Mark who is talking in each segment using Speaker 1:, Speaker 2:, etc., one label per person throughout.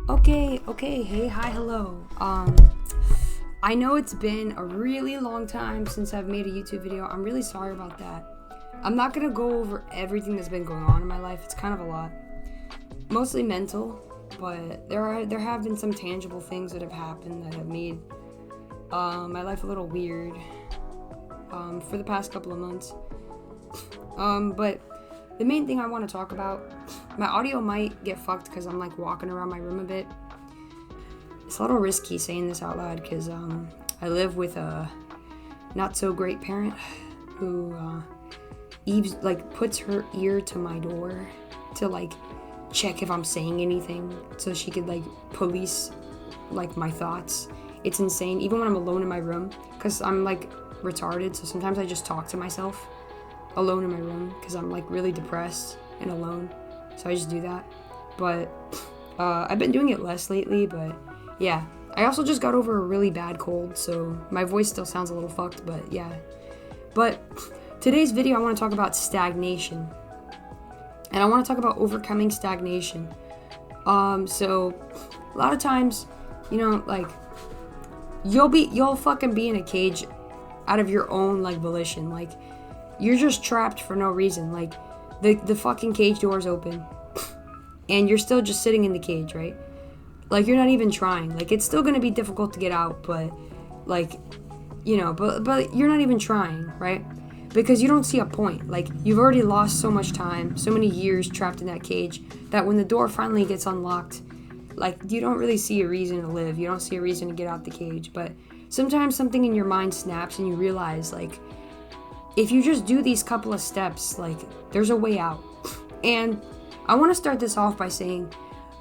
Speaker 1: Okay, hey, hi, hello. I know it's been a really long time since I've made a YouTube video. I'm really sorry about that. I'm not gonna go over everything that's been going on in my life. It's kind of a lot. Mostly mental, but there have been some tangible things that have happened that have made my life a little weird for the past couple of months. But the main thing I want to talk about, my audio might get fucked because I'm like walking around my room a bit. It's a little risky saying this out loud because I live with a not so great parent who puts her ear to my door to like check if I'm saying anything so she could like police like my thoughts. It's insane, even when I'm alone in my room, because I'm like retarded, so sometimes I just talk to myself alone in my room because I'm like really depressed and alone, so I just do that. But I've been doing it less lately, but yeah, I also just got over a really bad cold, so my voice still sounds a little fucked, but yeah. But today's video I want to talk about stagnation, and I want to talk about overcoming stagnation. So a lot of times, like you'll fucking be in a cage out of your own like volition, like you're just trapped for no reason. Like the fucking cage door's open and you're still just sitting in the cage, right? Like you're not even trying. Like it's still gonna be difficult to get out, but like but you're not even trying, right? Because you don't see a point. Like you've already lost so much time, so many years trapped in that cage, that when the door finally gets unlocked, like you don't really see a reason to live. You don't see a reason to get out the cage. But sometimes something in your mind snaps and you realize, like, if you just do these couple of steps, like, there's a way out. And I want to start this off by saying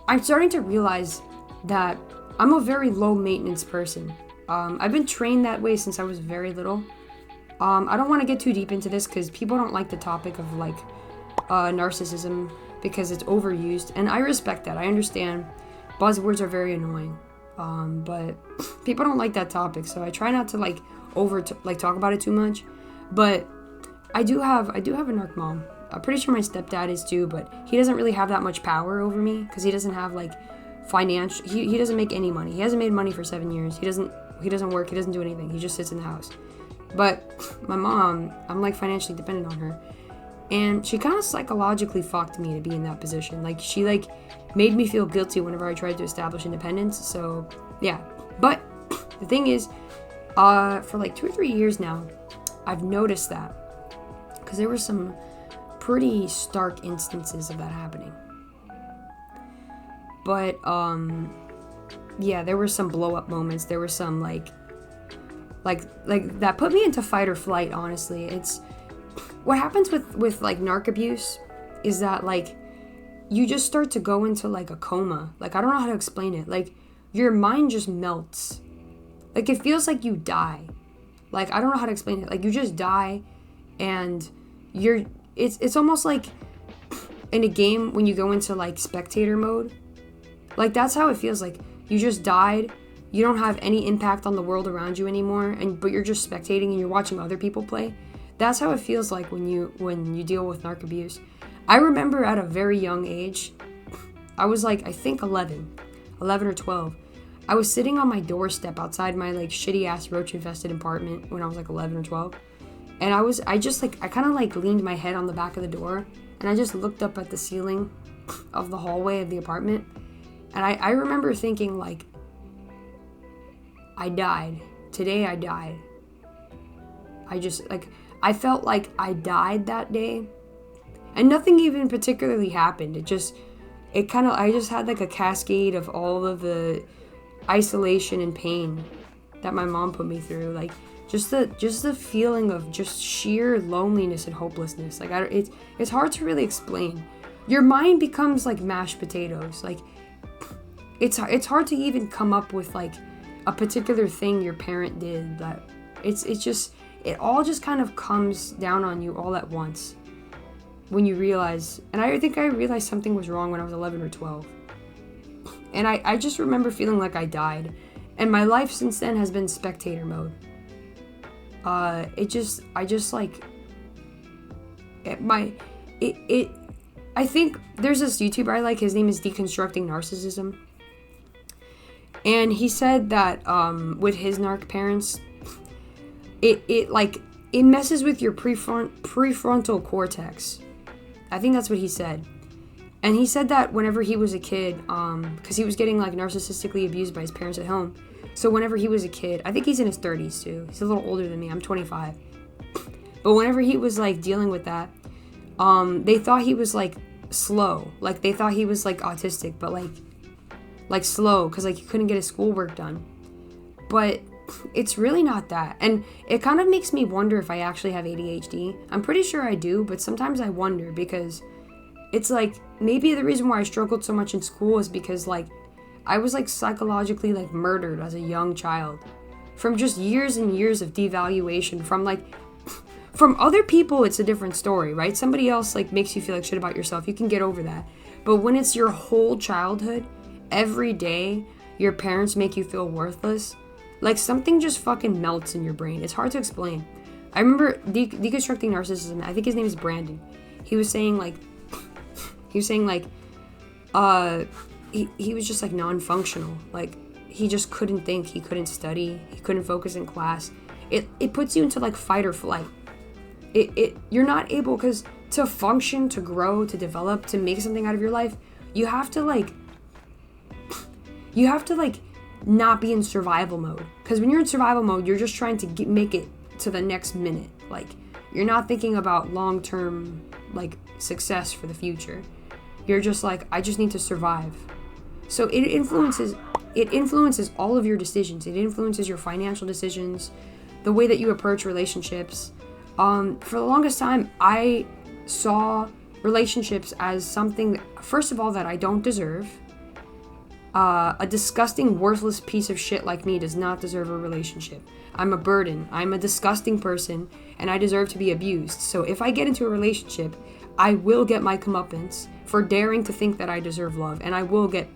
Speaker 1: I'm starting to realize that I'm a very low maintenance person. I've been trained that way since I was very little. I don't want to get too deep into this because people don't like the topic of like narcissism because it's overused, and I respect that. I understand buzzwords are very annoying, but people don't like that topic, so I try not to like talk about it too much. But I do have a narc mom. I'm pretty sure my stepdad is too, but he doesn't really have that much power over me because he doesn't have like financial. He doesn't make any money. He hasn't made money for 7 years. He doesn't work. He doesn't do anything. He just sits in the house. But my mom, I'm like financially dependent on her, and she kind of psychologically fucked me to be in that position. Like she like made me feel guilty whenever I tried to establish independence. So yeah. But the thing is, for like 2 or 3 years now, I've noticed that because there were some pretty stark instances of that happening. But yeah, there were some blow up moments. There were some like that put me into fight or flight. Honestly, it's what happens with like narc abuse is that like you just start to go into like a coma. Like I don't know how to explain it. Like your mind just melts. Like it feels like you die. Like I don't know how to explain it. Like you just die, and it's almost like in a game when you go into like spectator mode. Like that's how it feels. Like you just died. You don't have any impact on the world around you anymore, but you're just spectating and you're watching other people play. That's how it feels like when you deal with narc abuse. I remember at a very young age, I was like I think 11 or 12. I was sitting on my doorstep outside my like shitty ass roach infested apartment when I was like 11 or 12. And I kind of like leaned my head on the back of the door and I just looked up at the ceiling of the hallway of the apartment. And I remember thinking like, I died. Today I died. I felt like I died that day. And nothing even particularly happened. I just had like a cascade of all of the isolation and pain that my mom put me through. Like just the feeling of just sheer loneliness and hopelessness. Like it's hard to really explain. Your mind becomes like mashed potatoes. Like it's hard to even come up with like a particular thing your parent did that it all just kind of comes down on you all at once when you realize. And I think I realized something was wrong when I was 11 or 12. And I just remember feeling like I died. And my life since then has been spectator mode. I think there's this YouTuber I like. His name is Deconstructing Narcissism. And he said that with his narc parents, it messes with your prefrontal cortex. I think that's what he said. And he said that whenever he was a kid, because he was getting like narcissistically abused by his parents at home. So whenever he was a kid, I think he's in his 30s too. He's a little older than me. I'm 25. But whenever he was like dealing with that, they thought he was like slow. Like they thought he was like autistic, but like slow, because like he couldn't get his schoolwork done. But it's really not that. And it kind of makes me wonder if I actually have ADHD. I'm pretty sure I do, but sometimes I wonder, because it's like maybe the reason why I struggled so much in school is because like I was like psychologically like murdered as a young child from just years and years of devaluation from other people. It's a different story, right? Somebody else like makes you feel like shit about yourself. You can get over that. But when it's your whole childhood, every day, your parents make you feel worthless, like something just fucking melts in your brain. It's hard to explain. I remember deconstructing narcissism. I think his name is Brandon. He was saying he was just like non-functional. Like he just couldn't think, he couldn't study, he couldn't focus in class. It puts you into like fight or flight. You're not able, because to function, to grow, to develop, to make something out of your life, you have to not be in survival mode. Because when you're in survival mode, you're just trying to make it to the next minute. Like you're not thinking about long-term like success for the future. You're just like, I just need to survive. So it influences all of your decisions. It influences your financial decisions, the way that you approach relationships. For the longest time, I saw relationships as something, first of all, that I don't deserve. A disgusting, worthless piece of shit like me does not deserve a relationship. I'm a burden. I'm a disgusting person, and I deserve to be abused. So if I get into a relationship, I will get my comeuppance for daring to think that I deserve love, and I will get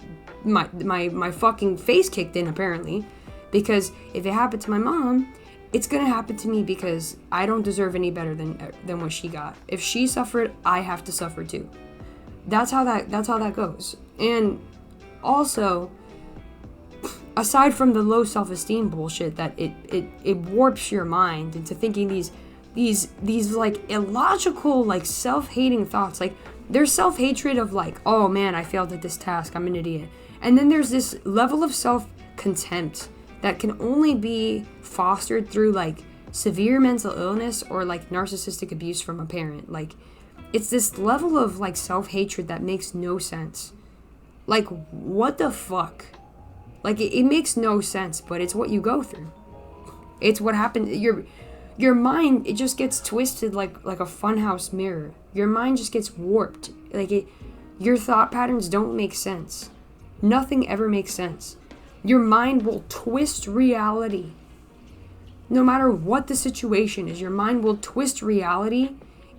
Speaker 1: my fucking face kicked in, apparently, because if it happened to my mom, it's gonna happen to me, because I don't deserve any better than what she got. If she suffered, I have to suffer too. That's how that goes. And also, aside from the low self-esteem bullshit that it warps your mind into thinking these like illogical, like self-hating thoughts. Like there's self-hatred of like, oh man, I failed at this task, I'm an idiot. And then there's this level of self-contempt that can only be fostered through like severe mental illness or like narcissistic abuse from a parent. Like it's this level of like self-hatred that makes no sense. Like what the fuck? Like it makes no sense, but it's what you go through. It's what happened. Your mind, it just gets twisted like a funhouse mirror. Your mind just gets warped. Your thought patterns don't make sense. Nothing ever makes sense. Your mind will twist reality. No matter what the situation is, your mind will twist reality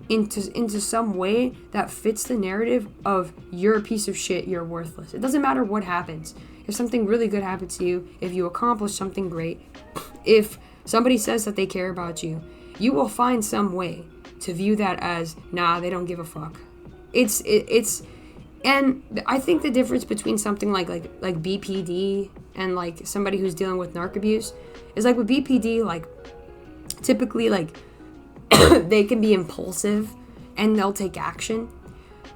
Speaker 1: into some way that fits the narrative of you're a piece of shit, you're worthless. It doesn't matter what happens. If something really good happens to you, if you accomplish something great, if somebody says that they care about you, you will find some way to view that as, nah, they don't give a fuck. And I think the difference between something like BPD and like somebody who's dealing with narc abuse is like with BPD, like typically like they can be impulsive and they'll take action.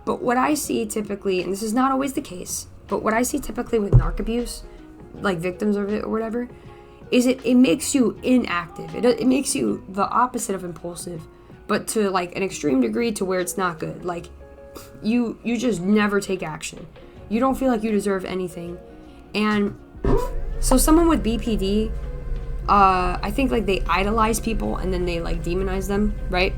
Speaker 1: But what I see typically, and this is not always the case, but what I see typically with narc abuse, like victims of it or whatever, is it makes you inactive. It makes you the opposite of impulsive, but to like an extreme degree to where it's not good. Like you just never take action. You don't feel like you deserve anything. And so someone with BPD, I think like they idolize people and then they like demonize them, right?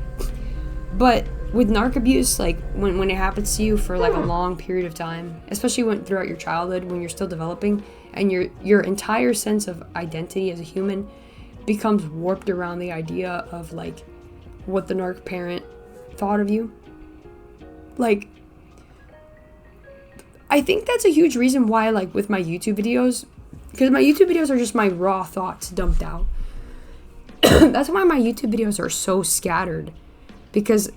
Speaker 1: But with narc abuse, like when it happens to you for like a long period of time, especially throughout your childhood when you're still developing, and your entire sense of identity as a human becomes warped around the idea of like what the narc parent thought of you. Like, I think that's a huge reason why, like with my YouTube videos, because my YouTube videos are just my raw thoughts dumped out. That's why my YouTube videos are so scattered, because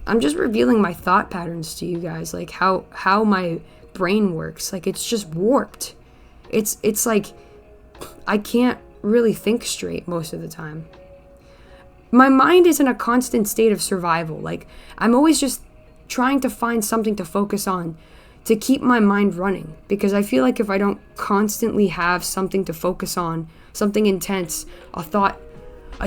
Speaker 1: I'm just revealing my thought patterns to you guys, like how my brain works. Like it's just warped. It's like I can't really think straight most of the time. My mind is in a constant state of survival. Like, I'm always just trying to find something to focus on to keep my mind running, because I feel like if I don't constantly have something to focus on, something intense, a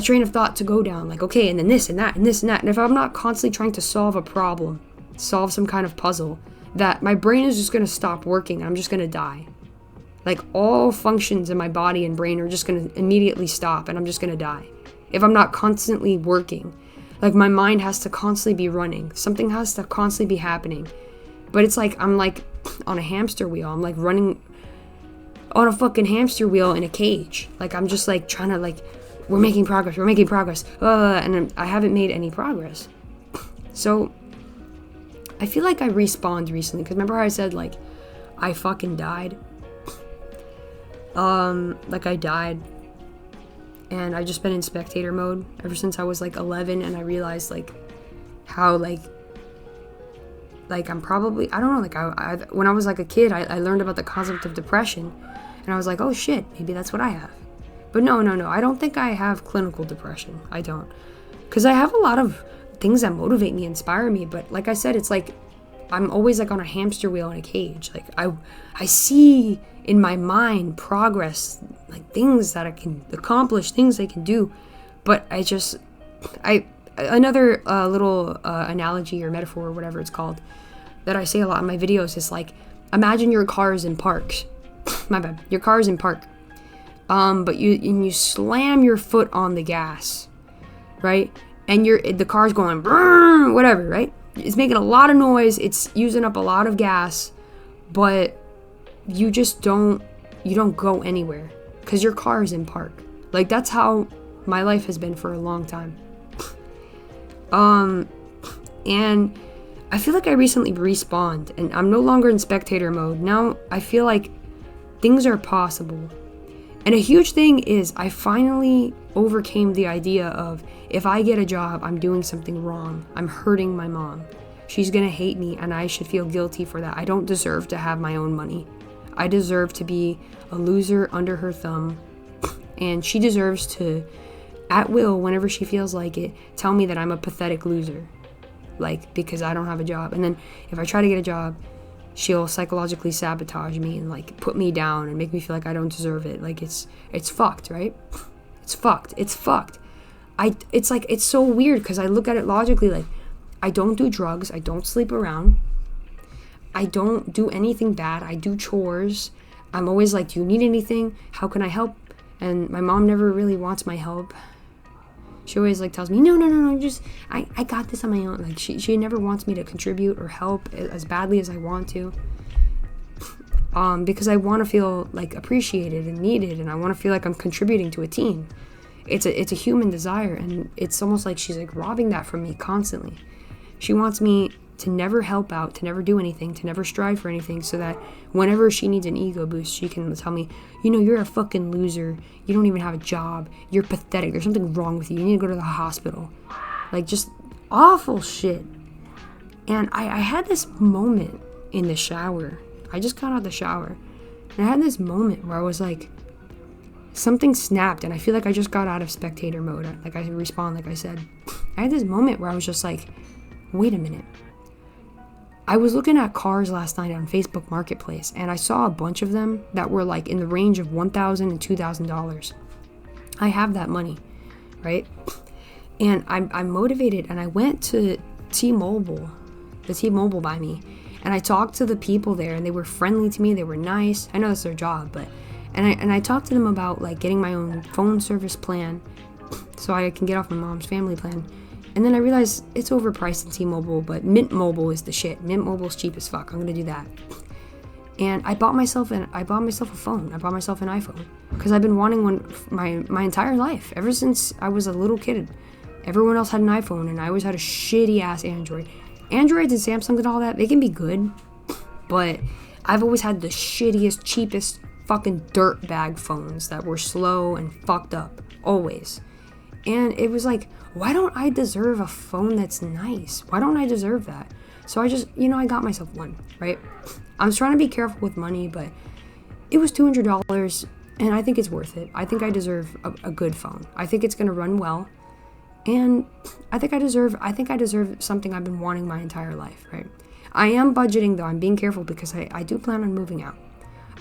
Speaker 1: train of thought to go down, like, okay, and then this and that and this and that, and if I'm not constantly trying to solve a problem, solve some kind of puzzle, that my brain is just going to stop working and I'm just going to die. Like, all functions in my body and brain are just going to immediately stop and I'm just going to die if I'm not constantly working. Like, my mind has to constantly be running. Something has to constantly be happening. But it's like I'm like on a hamster wheel. I'm like running on a fucking hamster wheel in a cage. Like, I'm just like trying to, like, we're making progress. And I haven't made any progress. So I feel like I respawned recently, because remember how I said, like, I fucking died? Like, I died, and I've just been in spectator mode ever since I was, like, 11, and I realized, like, how, like, I'm probably, I don't know, like, I when I was, like, a kid, I learned about the concept of depression, and I was like, oh, shit, maybe that's what I have. But no, I don't think I have clinical depression. I don't. Because I have a lot of things that motivate me, inspire me, but like I said, it's like I'm always, like, on a hamster wheel in a cage. Like, I see in my mind progress, like, things that I can accomplish, things I can do, but another little analogy or metaphor or whatever it's called that I say a lot in my videos is, like, imagine your car is in park. My bad. Your car is in park. But you slam your foot on the gas, right? And the car's going brrr, whatever, right? It's making a lot of noise. It's using up a lot of gas, but you just don't go anywhere because your car is in park. Like, that's how my life has been for a long time. And I feel like I recently respawned, and I'm no longer in spectator mode. Now I feel like things are possible. And a huge thing is I finally overcame the idea of, if I get a job, I'm doing something wrong. I'm hurting my mom. She's gonna hate me, and I should feel guilty for that. I don't deserve to have my own money. I deserve to be a loser under her thumb, and she deserves to, at will, whenever she feels like it, tell me that I'm a pathetic loser, like, because I don't have a job. And then if I try to get a job, she'll psychologically sabotage me and, like, put me down and make me feel like I don't deserve it. Like, it's fucked, right? It's fucked. It's like, it's so weird because I look at it logically. Like, I don't do drugs. I don't sleep around. I don't do anything bad. I do chores. I'm always like, do you need anything? How can I help? And my mom never really wants my help. She always, like, tells me, no, just, I got this on my own. Like, she never wants me to contribute or help as badly as I want to. Because I want to feel, like, appreciated and needed, and I want to feel like I'm contributing to a team. It's a human desire, and it's almost like she's, like, robbing that from me constantly. She wants me to never help out, to never do anything, to never strive for anything, so that whenever she needs an ego boost, she can tell me, you're a fucking loser. You don't even have a job. You're pathetic. There's something wrong with you. You need to go to the hospital. Like, just awful shit. And I had this moment in the shower. I just got out of the shower. And I had this moment where I was like, something snapped, and I feel like I just got out of spectator mode. Like, I respawned, like I said. I had this moment where I was just like, wait a minute. I was looking at cars last night on Facebook Marketplace, and I saw a bunch of them that were, like, in the range of $1,000 and $2,000. I have that money, right? And I'm motivated, and I went to T-Mobile, the T-Mobile by me, and I talked to the people there, and they were friendly to me. They were nice. I know it's their job, but and I talked to them about, like, getting my own phone service plan so I can get off my mom's family plan. And then I realized it's overpriced in T-Mobile, but Mint Mobile is the shit. Mint Mobile's cheap as fuck. I'm gonna do that. And I bought myself a phone. I bought myself an iPhone because I've been wanting one my entire life, ever since I was a little kid. Everyone else had an iPhone, and I always had a shitty ass Android. Androids and Samsung and all that, they can be good, but I've always had the shittiest, cheapest fucking dirtbag phones that were slow and fucked up, always. And it was like, why don't I deserve a phone that's nice? Why don't I deserve that? So I just, I got myself one, right? I was trying to be careful with money, but it was $200. And I think it's worth it. I think I deserve a good phone. I think it's gonna run well. And I think I deserve something I've been wanting my entire life, right? I am budgeting though. I'm being careful because I do plan on moving out.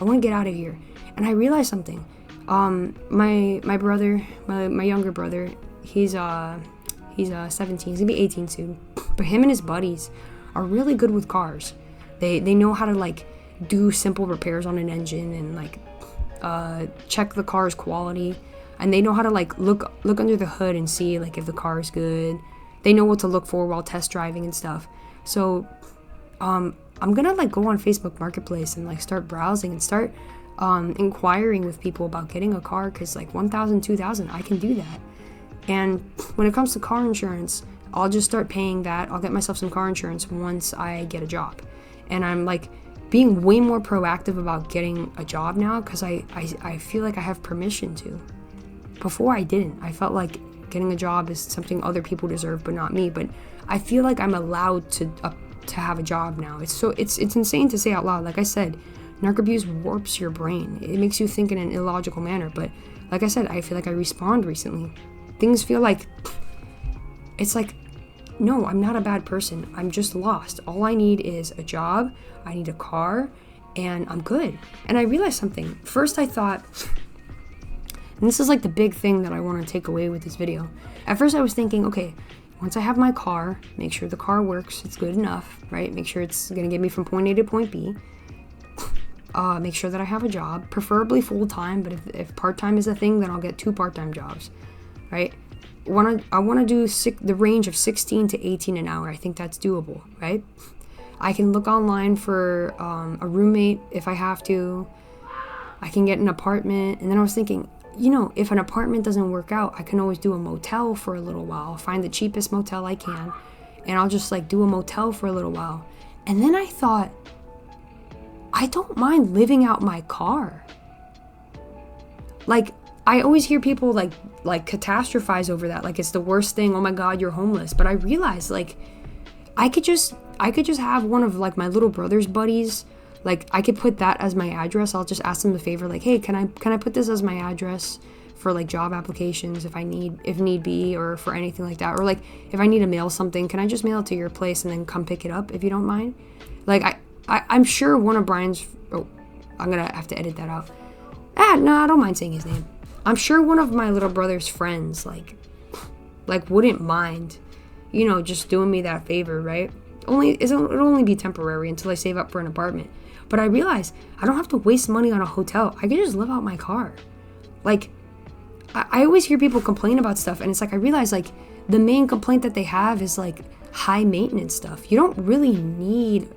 Speaker 1: I want to get out of here. And I realized something. My brother, my younger brother, he's 17. He's gonna be 18 soon. But him and his buddies are really good with cars. They know how to like do simple repairs on an engine and like check the car's quality, and they know how to like look under the hood and see like if the car is good. They know what to look for while test driving and stuff. So I'm gonna like go on Facebook Marketplace and like start browsing and start inquiring with people about getting a car, because like 1,000, 2,000, I can do that. And when it comes to car insurance, I'll just start paying that. I'll get myself some car insurance once I get a job. And I'm like being way more proactive about getting a job now, because I feel like I have permission to. Before I didn't. I felt like getting a job is something other people deserve but not me. But I feel like I'm allowed to have a job now. It's insane to say out loud. Like I said, narc abuse warps your brain. It makes you think in an illogical manner. But like I said, I feel like I respawned recently. Things feel like, it's like, no, I'm not a bad person. I'm just lost. All I need is a job. I need a car, and I'm good. And I realized something. First I thought, and this is like the big thing that I want to take away with this video. At first I was thinking, okay, once I have my car, make sure the car works, it's good enough, right? Make sure it's going to get me from point A to point B. Make sure that I have a job, preferably full-time, but if part-time is a thing, then I'll get 2 part-time jobs, right? I want to do the range of 16 to 18 an hour. I think that's doable, right? I can look online for a roommate if I have to. I can get an apartment. And then I was thinking, you know, if an apartment doesn't work out, I can always do a motel for a little while. Find the cheapest motel I can, and I'll just like do a motel for a little while. And then I thought, I don't mind living out my car. Like, I always hear people like catastrophize over that, like it's the worst thing. Oh my God, you're homeless. But I realized like I could just have one of like my little brother's buddies. Like I could put that as my address. I'll just ask them a favor, like, hey, can I put this as my address for like job applications if need be, or for anything like that, or like if I need to mail something, can I just mail it to your place and then come pick it up if you don't mind? Like I'm sure one of Brian's. Oh, I'm gonna have to edit that out. No, I don't mind saying his name. I'm sure one of my little brother's friends like wouldn't mind, you know, just doing me that favor, right? It'll only be temporary until I save up for an apartment. But I realized I don't have to waste money on a hotel. I could just live out my car. Like, I always hear people complain about stuff, and it's like I realize like the main complaint that they have is like high maintenance stuff. You don't really need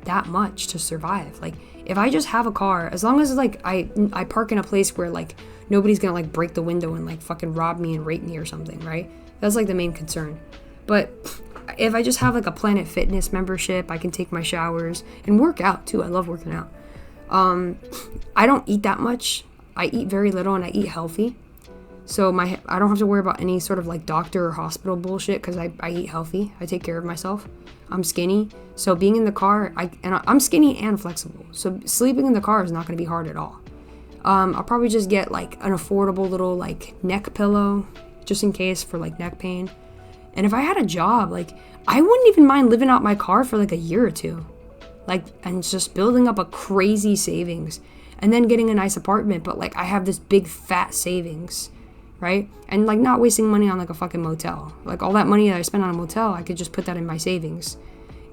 Speaker 1: that much to survive. Like, if I just have a car, as long as like I park in a place where like nobody's gonna like break the window and like fucking rob me and rape me or something, right? That's like the main concern. But if I just have like a Planet Fitness membership, I can take my showers and work out too. I love working out. I don't eat that much. I eat very little and I eat healthy. So I don't have to worry about any sort of like doctor or hospital bullshit because I eat healthy. I take care of myself. I'm skinny. So being in the car, I'm skinny and flexible. So sleeping in the car is not going to be hard at all. I'll probably just get like an affordable little like neck pillow just in case for like neck pain. And if I had a job, like I wouldn't even mind living out my car for like a year or two. Like, and just building up a crazy savings and then getting a nice apartment. But like I have this big fat savings, right? And like not wasting money on like a fucking motel. Like all that money that I spent on a motel, I could just put that in my savings.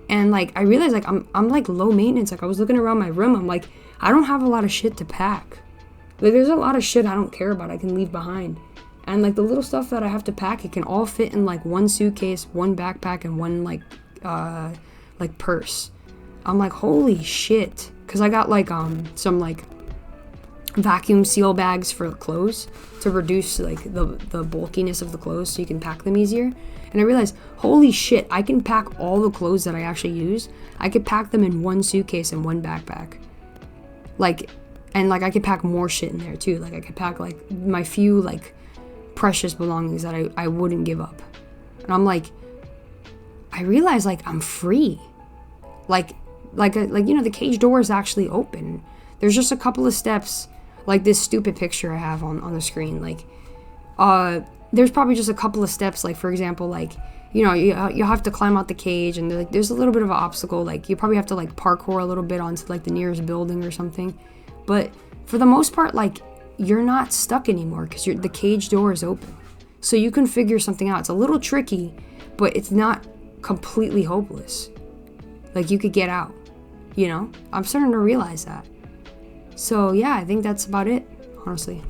Speaker 1: And like I realized like I'm like low maintenance. Like I was looking around my room, I'm like, I don't have a lot of shit to pack. Like there's a lot of shit I don't care about I can leave behind. And like the little stuff that I have to pack, it can all fit in like one suitcase, one backpack, and one like purse. I'm like, holy shit. Cause I got like some like vacuum seal bags for clothes to reduce like the bulkiness of the clothes so you can pack them easier. And I realized, holy shit, I can pack all the clothes that I actually use. I could pack them in one suitcase and one backpack. Like, and like I could pack more shit in there too. Like I could pack like my few like precious belongings that I wouldn't give up. And I'm like, I realize like I'm free. Like you know, the cage door is actually open. There's just a couple of steps. Like this stupid picture I have on the screen. Like, there's probably just a couple of steps. Like, for example, like, you know, you have to climb out the cage, and like, there's a little bit of an obstacle. Like, you probably have to like parkour a little bit onto like the nearest building or something. But for the most part, like, you're not stuck anymore because the cage door is open. So you can figure something out. It's a little tricky, but it's not completely hopeless. Like, you could get out, you know? I'm starting to realize that. So yeah, I think that's about it, honestly.